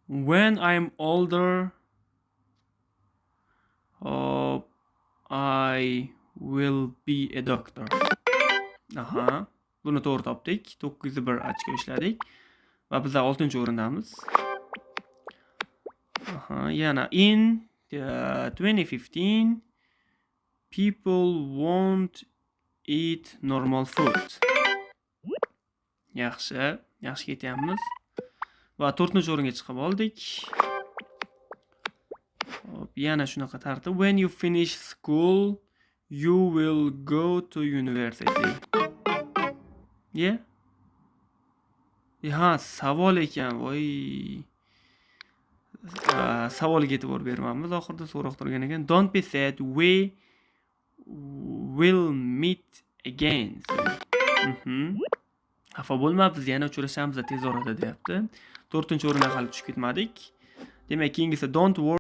When I'm older, hope I will be a doctor. Aha. Buni to'g'ri topdik. 901 ochko ishladik. Va bizlar 6-o'rindamiz. Aha, yana in 2015 people won't eat normal food. Yaxshi ketyapmiz. Va 4-o'ringa chiqib oldik. Hop, yana shunaqa tartib. When you finish school, you will go to university. Yeah? Ha, savol ekan, voy. Savolga e'tibor bermaymiz. Oxirida so'roq turgan ekan. Don't be sad, we will meet again. Xafa bo'lma, biz yana uchrashamiz tez orada deyapti. 4-o'ringa hali tushib ketmadik. Demak, keyingisi don't worry